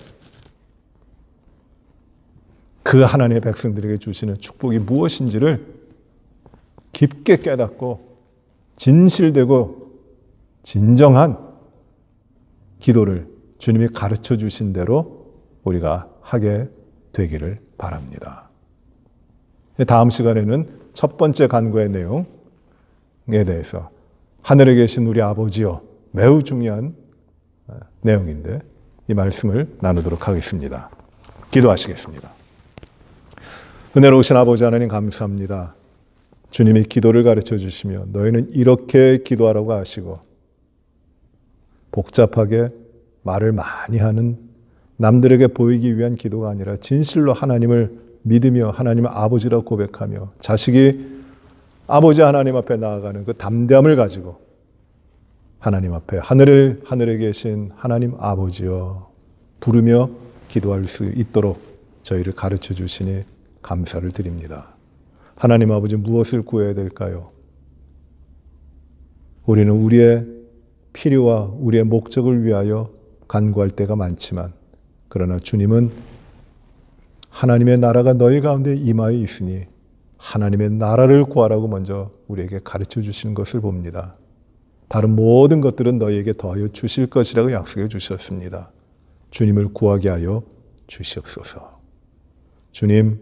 그 하나님의 백성들에게 주시는 축복이 무엇인지를 깊게 깨닫고 진실되고 진정한 기도를 주님이 가르쳐 주신 대로 우리가 하게 되기를 바랍니다. 다음 시간에는 첫 번째 간구의 내용에 대해서 하늘에 계신 우리 아버지여 매우 중요한 내용인데 이 말씀을 나누도록 하겠습니다. 기도하시겠습니다. 은혜로우신 아버지 하나님 감사합니다. 주님이 기도를 가르쳐 주시며 너희는 이렇게 기도하라고 하시고 복잡하게 말을 많이 하는 남들에게 보이기 위한 기도가 아니라 진실로 하나님을 믿으며 하나님을 아버지라고 고백하며 자식이 아버지 하나님 앞에 나아가는 그 담대함을 가지고 하나님 앞에 하늘에 계신 하나님 아버지여 부르며 기도할 수 있도록 저희를 가르쳐 주시니 감사를 드립니다. 하나님 아버지 무엇을 구해야 될까요? 우리는 우리의 필요와 우리의 목적을 위하여 간구할 때가 많지만 그러나 주님은 하나님의 나라가 너희 가운데 임하여 있으니 하나님의 나라를 구하라고 먼저 우리에게 가르쳐 주시는 것을 봅니다. 다른 모든 것들은 너희에게 더하여 주실 것이라고 약속해 주셨습니다. 주님을 구하게 하여 주시옵소서. 주님,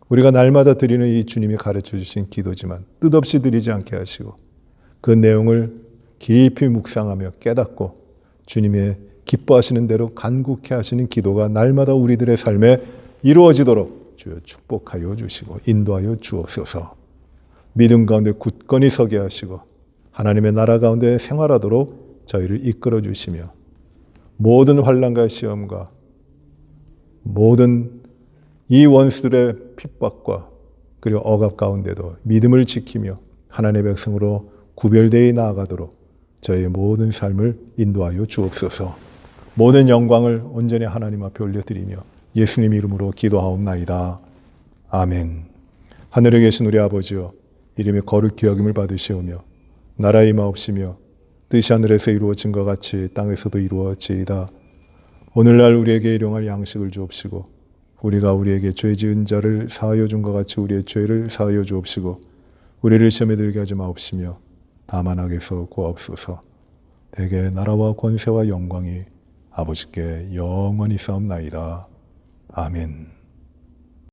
우리가 날마다 드리는 이 주님이 가르쳐 주신 기도지만 뜻없이 드리지 않게 하시고 그 내용을 깊이 묵상하며 깨닫고 주님의 기뻐하시는 대로 간곡히 하시는 기도가 날마다 우리들의 삶에 이루어지도록 주여 축복하여 주시고 인도하여 주옵소서. 믿음 가운데 굳건히 서게 하시고 하나님의 나라 가운데 생활하도록 저희를 이끌어 주시며 모든 환난과 시험과 모든 이 원수들의 핍박과 그리고 억압 가운데도 믿음을 지키며 하나님의 백성으로 구별되어 나아가도록 저희의 모든 삶을 인도하여 주옵소서. 모든 영광을 온전히 하나님 앞에 올려드리며 예수님 이름으로 기도하옵나이다. 아멘. 하늘에 계신 우리 아버지여 이름이 거룩히 여김을 받으시오며 나라의 임하옵시며 뜻이 하늘에서 이루어진 것 같이 땅에서도 이루어지이다. 오늘날 우리에게 일용할 양식을 주옵시고 우리가 우리에게 죄 지은 자를 사하여 준 것 같이 우리의 죄를 사하여 주옵시고 우리를 시험에 들게 하지 마옵시며 다만 악에서 구하옵소서. 대개 나라와 권세와 영광이 아버지께 영원히 싸움나이다. 아멘.